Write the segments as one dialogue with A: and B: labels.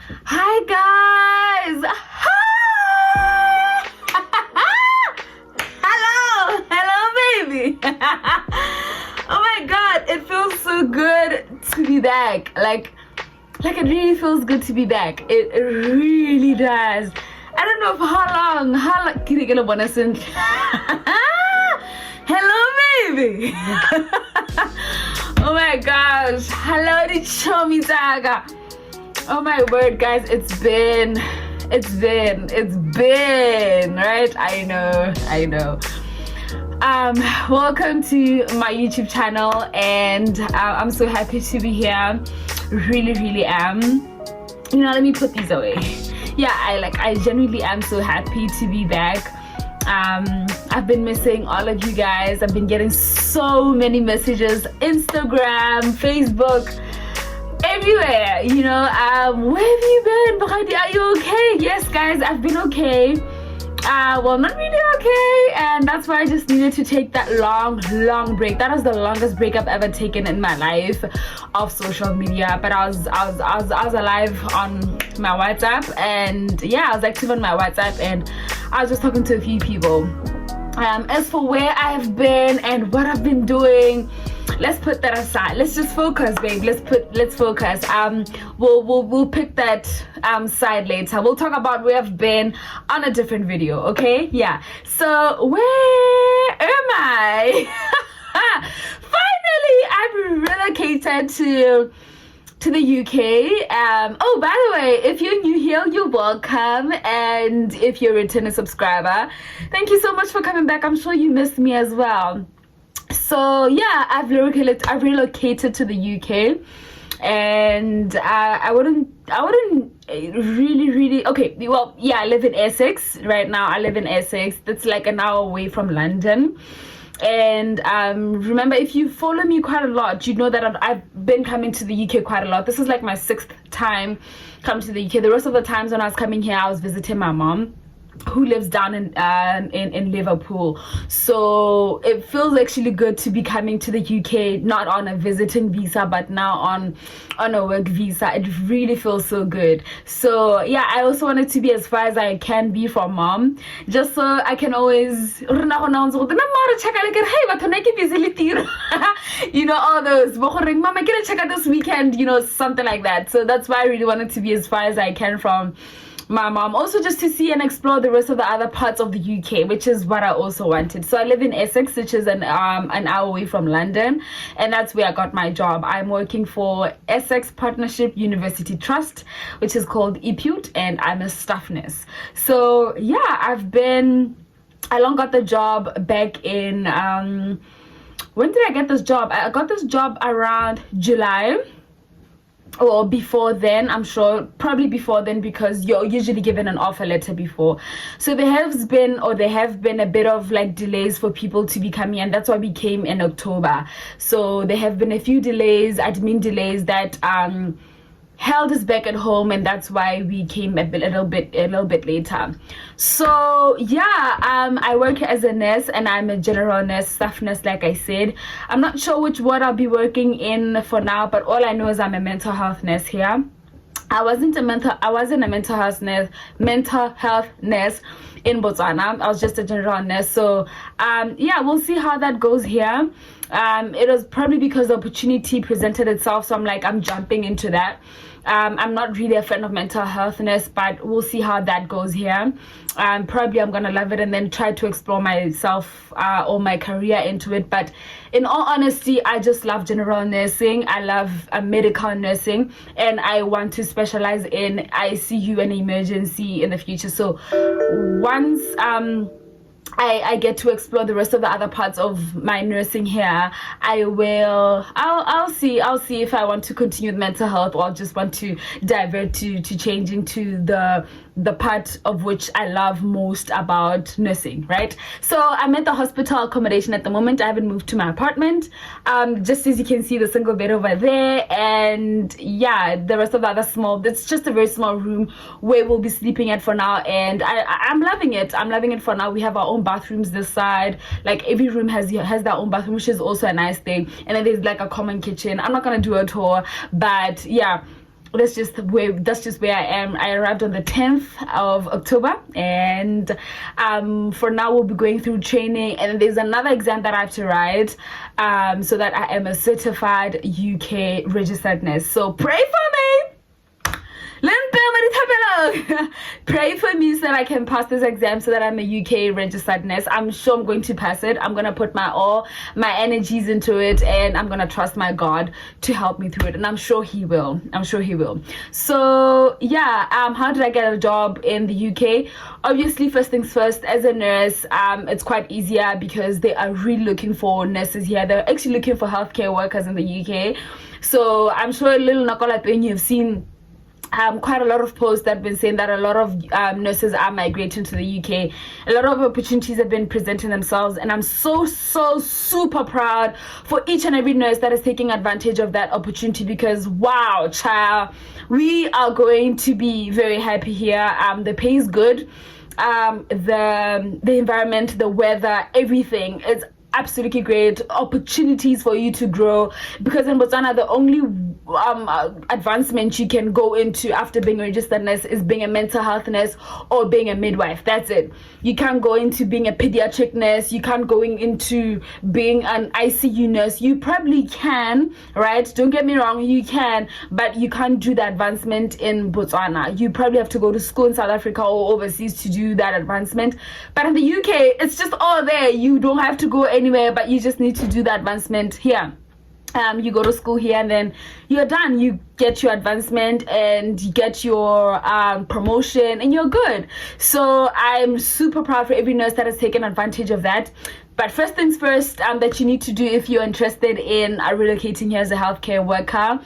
A: Hi guys! Hi! Hello baby! Oh my god, it feels so good to be back. Like it really feels good to be back. It really does. I don't know for how long. Can you get a bonus in? Hello baby! Oh my gosh. Hello DiChommie saga. Oh my word, guys, it's been, right? I know. Welcome to my YouTube channel, and I'm so happy to be here. Really am. You know, let me put these away. Yeah, I genuinely am so happy to be back. I've been missing all of you guys. I've been getting so many messages, Instagram, Facebook, everywhere, you know. Where have you been, Bukadi? Are you okay? Yes guys, I've been okay. Well, not really okay, and that's why I just needed to take that long break. That was the longest break I've ever taken in my life of social media. But I was alive on my WhatsApp, and yeah, I was active on my WhatsApp, and I was just talking to a few people. As for where I have been and what I've been doing, let's put that aside. Let's just focus, babe. Let's focus. We'll pick that side later. We'll talk about where I've been on a different video, okay? Yeah. So where am I? Finally, I've relocated to the UK. Oh, by the way, if you're new here, you're welcome, and if you're a returning subscriber, thank you so much for coming back. I'm sure you missed me as well. So yeah, I've relocated to the UK, and I wouldn't really okay. Well, yeah, I live in Essex right now. I live in Essex. That's like an hour away from London. And remember, if you follow me quite a lot, you know that I've been coming to the UK quite a lot. This is like my 6th time coming to the UK. The rest of the times when I was coming here, I was visiting my mom, who lives down in Liverpool. So it feels actually good to be coming to the UK, not on a visiting visa, but now on a work visa. It really feels so good. So yeah, I also wanted to be as far as I can be from mom, just so I can always you know, all those mama, get a check out this weekend, you know, something like that. So that's why I really wanted to be as far as I can from my mom, also just to see and explore the rest of the other parts of the UK, which is what I also wanted. So I live in Essex, which is an hour away from London, and that's where I got my job. I'm working for Essex Partnership University Trust, which is called EPUT, and I'm a staff nurse. So yeah, I long got the job back in when did I get this job? I got this job around July, or before then. I'm sure probably before then, because you're usually given an offer letter before. So there have been a bit of like delays for people to be coming, and that's why we came in October. So there have been a few delays, admin delays, that held us back at home, and that's why we came a little bit later. So yeah, I work as a nurse, and I'm a general nurse, staff nurse, like I said. I'm not sure which ward I'll be working in for now, but all I know is I'm a mental health nurse here. I wasn't a mental health nurse in Botswana. I was just a general nurse. So yeah, we'll see how that goes here. It was probably because the opportunity presented itself, so I'm jumping into that. I'm not really a fan of mental health nurse, but we'll see how that goes here. Probably I'm gonna love it and then try to explore myself or my career into it. But in all honesty, I just love general nursing. I love medical nursing, and I want to specialize in ICU and emergency in the future. So once I get to explore the rest of the other parts of my nursing here, I'll see if I want to continue with mental health, or just want to divert to changing to the part of which I love most about nursing, right? So I'm at the hospital accommodation at the moment. I haven't moved to my apartment. Just as you can see, the single bed over there, and yeah, the rest of the other it's just a very small room where we'll be sleeping at for now, and I'm loving it for now. We have our own bathrooms this side. Like every room has their own bathroom, which is also a nice thing, and then there's like a common kitchen. I'm not gonna do a tour, but yeah, that's just where I am. I arrived on the 10th of October, and for now we'll be going through training, and there's another exam that I have to write so that I am a certified UK registered nurse. So pray for me. Pray for me so that I can pass this exam, so that I'm a UK registered nurse. I'm sure I'm going to pass it. I'm gonna put all my energies into it, and I'm gonna trust my God to help me through it, and I'm sure he will. So yeah, how did I get a job in the UK? Obviously, first things first, as a nurse, it's quite easier because they are really looking for nurses here. They're actually looking for healthcare workers in the UK. So I'm sure a little Nakola thing you've seen quite a lot of posts that have been saying that a lot of nurses are migrating to the UK. A lot of opportunities have been presenting themselves, and I'm so super proud for each and every nurse that is taking advantage of that opportunity, because wow, child, we are going to be very happy here. The pay is good, the environment, the weather, everything is absolutely great. Opportunities for you to grow, because in Botswana the only advancement you can go into after being a registered nurse is being a mental health nurse or being a midwife. That's it. You can't go into being a pediatric nurse. You can't go into being an ICU nurse. You probably can, right? Don't get me wrong, you can, but you can't do the advancement in Botswana. You probably have to go to school in South Africa or overseas to do that advancement. But in the UK, it's just all there. You don't have to go anywhere, but you just need to do the advancement here. You go to school here, and then you're done. You get your advancement and you get your promotion, and you're good. So I'm super proud for every nurse that has taken advantage of that. But first things first, that you need to do if you're interested in relocating here as a healthcare worker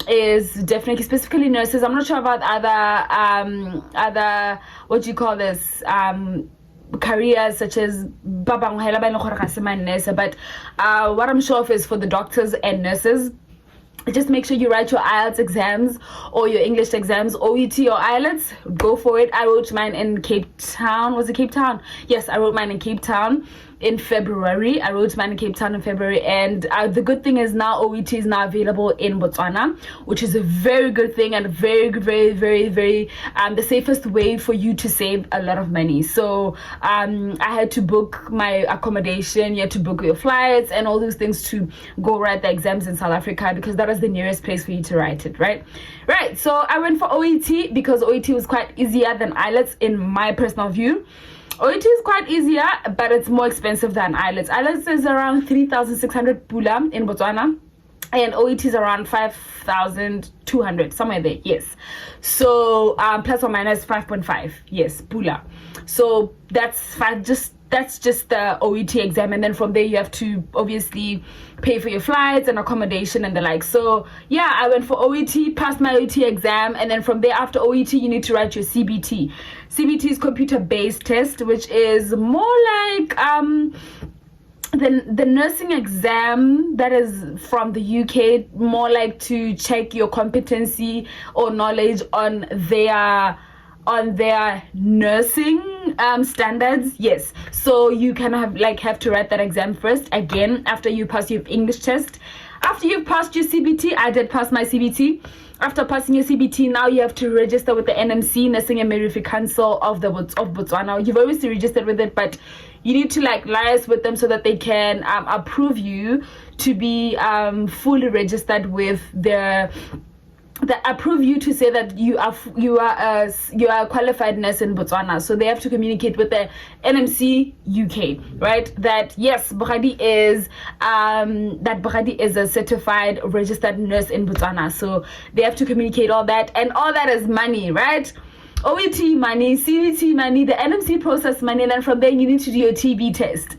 A: is definitely, specifically nurses. I'm not sure about other what do you call this, careers such as but what I'm sure of is for the doctors and nurses. Just make sure you write your IELTS exams or your English exams, OET or IELTS. Go for it. I wrote mine in Cape Town. Was it Cape Town? Yes, I wrote mine in Cape Town in February. And the good thing is now OET is now available in Botswana, which is a very good thing, and very the safest way for you to save a lot of money. So I had to book my accommodation, you had to book your flights and all those things to go write the exams in South Africa, because that is the nearest place for you to write it, right? So I went for OET because OET was quite easier than IELTS in my personal view. OET is quite easier, but it's more expensive than IELTS. IELTS is around 3,600 pula in Botswana, and OET is around 5,200, somewhere there, yes. So plus or minus 5.5, yes, pula. So that's just the OET exam, and then from there you have to obviously pay for your flights and accommodation and the like. So yeah, I went for OET, passed my OET exam, and then from there, after OET, you need to write your CBT. CBT is computer-based test, which is more like the nursing exam that is from the UK, more like to check your competency or knowledge on their nursing standards. Yes, so you kind of have to write that exam first again after you pass your English test. After you've passed your CBT, I did pass my CBT. After passing your CBT, now you have to register with the NMC, Nursing and Midwifery Council of Botswana. You've obviously registered with it, but you need to liaise with them so that they can approve you to be fully registered with approve you to say that you are a qualified nurse in Botswana. So they have to communicate with the NMC UK, right? That yes, Bogadi is a certified registered nurse in Botswana. So they have to communicate all that, and all that is money, right? OET money, CBT money, the NMC process money, and then from there you need to do your TB test.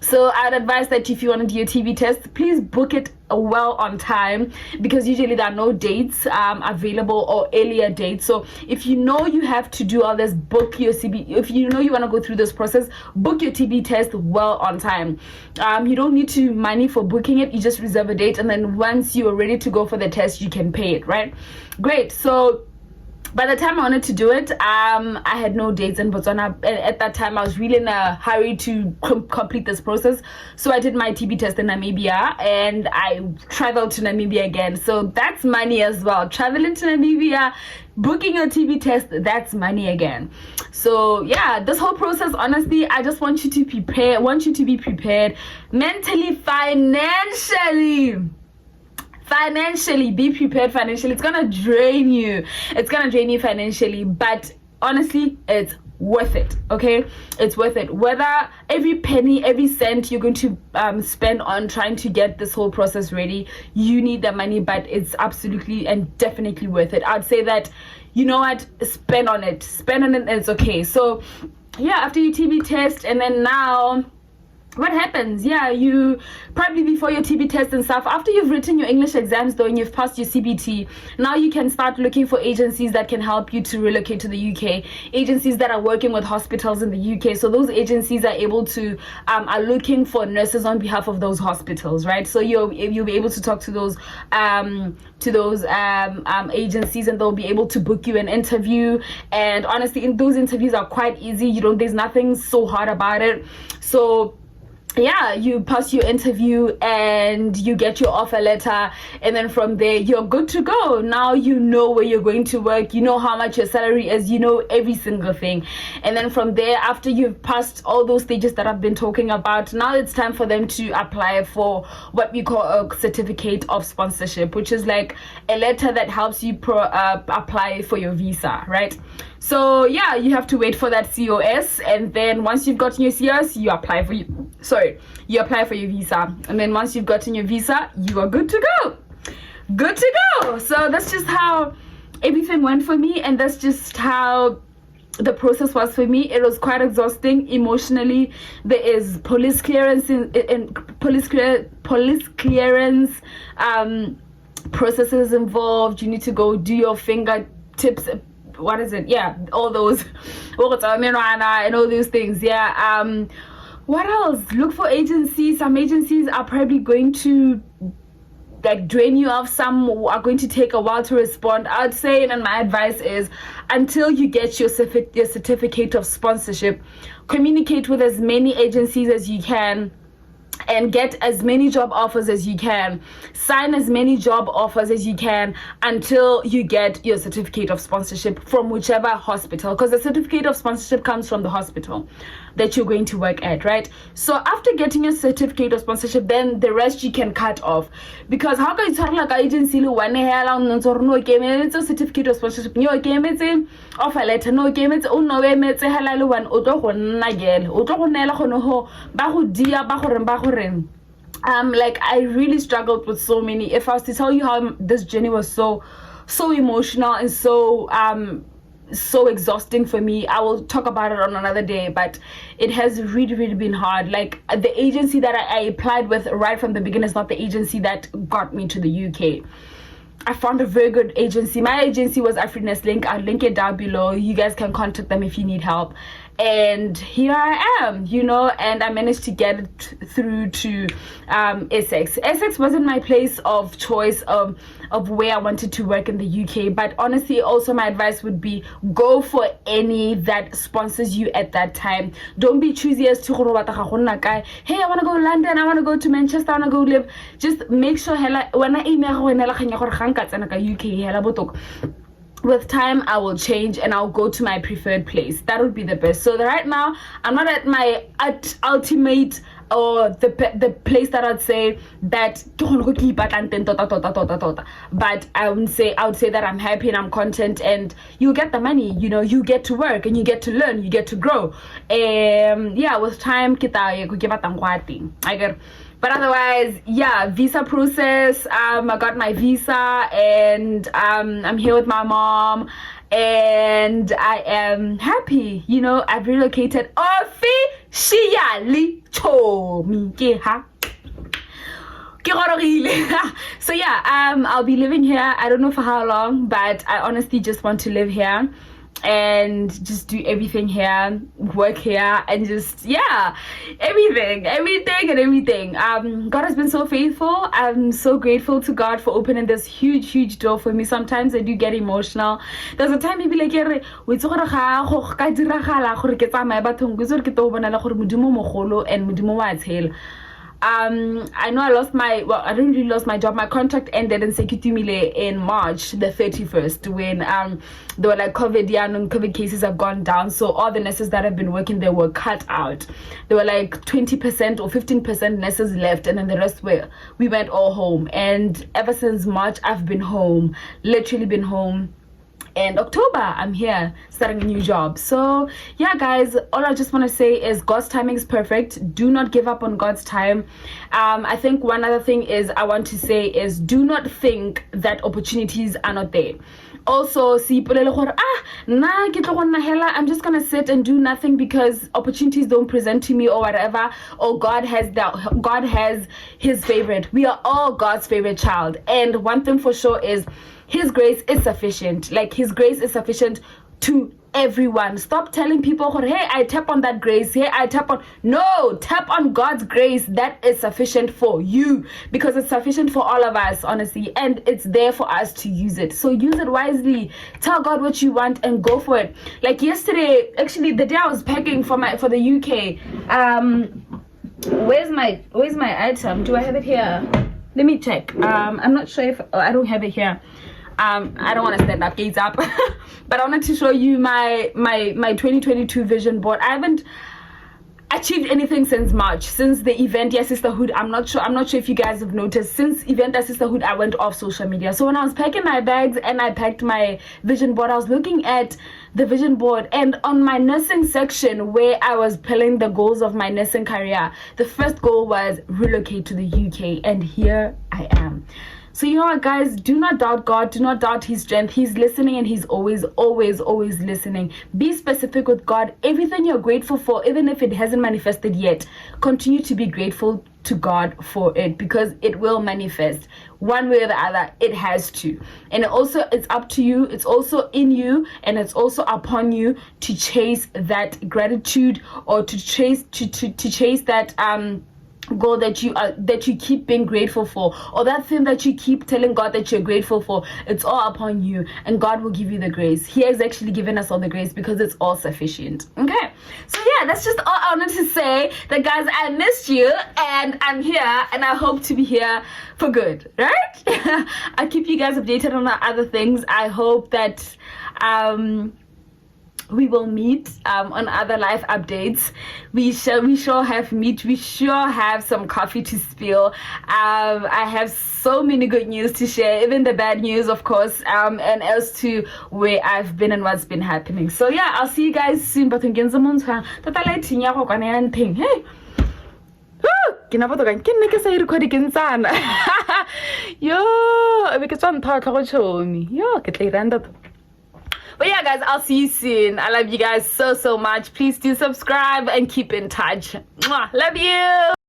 A: So I'd advise that if you want to do your TB test, please book it well on time, because usually there are no dates available or earlier dates. So if you know you have to do all this, book your CB. If you know you want to go through this process, book your TB test well on time. You don't need to money for booking it. You just reserve a date, and then once you are ready to go for the test, you can pay it, right? Great. So by the time I wanted to do it, I had no dates in Botswana. At that time, I was really in a hurry to complete this process. So I did my TB test in Namibia, and I traveled to Namibia again. So that's money as well. Traveling to Namibia, booking your TB test, that's money again. So yeah, this whole process, honestly, I just want you to prepare. Want you to be prepared mentally, financially. Be prepared financially. It's gonna drain you financially, but honestly, it's worth it. Okay, it's worth it. Whether every penny, every cent you're going to spend on trying to get this whole process ready, you need the money, but it's absolutely and definitely worth it. I'd say that, you know what, spend on it, and it's okay. So yeah, after you TB test, and then now what happens? Yeah, you probably before your TB test and stuff, after you've written your English exams though and you've passed your CBT, now you can start looking for agencies that can help you to relocate to the UK, agencies that are working with hospitals in the UK. So those agencies are able to are looking for nurses on behalf of those hospitals, right? So you'll be able to talk to those agencies, and they'll be able to book you an interview. And honestly, those interviews are quite easy. There's nothing so hard about it. So yeah, you pass your interview and you get your offer letter, and then from there you're good to go. Now you know where you're going to work, you know how much your salary is, you know every single thing. And then from there, after you've passed all those stages that I've been talking about, now it's time for them to apply for what we call a certificate of sponsorship, which is like a letter that helps you apply for your visa, right? So yeah, you have to wait for that COS, and then once you've gotten your COS, you apply for your visa. And then once you've gotten your visa, you are good to go. So that's just how everything went for me, and that's just how the process was for me. It was quite exhausting emotionally. There is police clearance processes involved. You need to go do your fingertips, what is it? Yeah, all those and all those things. Yeah. What else? Look for agencies. Some agencies are probably going to like drain you off. Some are going to take a while to respond. I'd say, and my advice is, until you get your certificate of sponsorship, communicate with as many agencies as you can, and get as many job offers as you can, sign as many job offers as you can until you get your certificate of sponsorship from whichever hospital, because the certificate of sponsorship comes from the hospital that you're going to work at, right? So after getting your certificate of sponsorship, then the rest you can cut off, because how can you tell like agency no certificate of sponsorship no offer letter no like I really struggled with so many. If I was to tell you how this journey was so emotional and so exhausting for me, I will talk about it on another day, but it has really been hard. Like the agency that I applied with right from the beginning is not the agency that got me to the UK. I found a very good agency. My agency was Afrines Link. I'll link it down below. You guys can contact them if you need help. And here I am, and I managed to get it through to Essex. Essex wasn't my place of choice of where I wanted to work in the UK, but honestly, also my advice would be go for any that sponsors you at that time. Don't be choosy as to, hey, I want to go to London, I want to go to Manchester, I want to go live. Just make sure when I email UK, with time I will change and I'll go to my preferred place. That would be the best. So right now I'm not at my ultimate or the place that I'd say that, but I would say that I'm happy and I'm content, and you get the money, you get to work and you get to learn, you get to grow. Yeah, with time I get. But otherwise, yeah, visa process. I got my visa, and I'm here with my mom, and I am happy. I've relocated officially. So yeah, I'll be living here. I don't know for how long, but I honestly just want to live here. and just do everything here, work here, and just everything. God has been so faithful. I'm so grateful to God for opening this huge door for me. Sometimes I do get emotional. There's a time maybe like I know I didn't really lost my job. My contract ended in Sekitumile in March the 31st when they were like COVID cases have gone down, so all the nurses that have been working there were cut out. There were like 20% or 15% nurses left, and then the rest we went all home. And ever since March I've been home, literally been home. And October I'm here starting a new job. So yeah guys, all I just want to say is God's timing is perfect. Do not give up on God's time. I think one other thing is I want to say is do not think that opportunities are not there. Also, I'm just gonna sit and do nothing because opportunities don't present to me or whatever, or God has his favorite. We are all God's favorite child, and one thing for sure is his grace is sufficient. Like, his grace is sufficient to everyone. Stop telling people, hey, I tap on that grace, hey, I tap on. No, tap on God's grace. That is sufficient for you, because it's sufficient for all of us, honestly, and it's there for us to use it. So use it wisely. Tell God what you want and go for it. Like yesterday, actually the day I was packing for the UK, where's my item? Do I have it here? Let me check. I'm not sure if I don't have it here. I don't want to stand up, gaze up, but I wanted to show you my 2022 vision board. I haven't achieved anything since March, since the event sisterhood. I'm not sure if you guys have noticed, since event sisterhood I went off social media. So when I was packing my bags and I packed my vision board, I was looking at the vision board, and on my nursing section where I was planning the goals of my nursing career, the first goal was relocate to the UK, and here I am. So you know what guys, do not doubt God, do not doubt his strength. He's listening, and he's always listening. Be specific with God. Everything you're grateful for, even if it hasn't manifested yet, continue to be grateful to God for it, because it will manifest one way or the other. It has to. And it's up to you, it's also in you, and it's also upon you to chase that gratitude, or to chase that goal that you keep being grateful for, or that thing that you keep telling God that you're grateful for. It's all upon you, and God will give you the grace. He has actually given us all the grace because it's all sufficient. Okay, so yeah, that's just all I wanted to say. That guys, I missed you, and I'm here, and I hope to be here for good, right? I'll keep you guys updated on other things. I hope that we will meet on other life updates. We sure have meet. We sure have some coffee to spill. I have so many good news to share, even the bad news, of course, and as to where I've been and what's been happening. So yeah, I'll see you guys soon. But hey, ke na botoka ke nne ke sa record ke ntsana yo be ke tswa ntha tlhogo chomi yo ke tla iranda. But yeah guys, I'll see you soon. I love you guys so much. Please do subscribe and keep in touch. Mwah. Love you.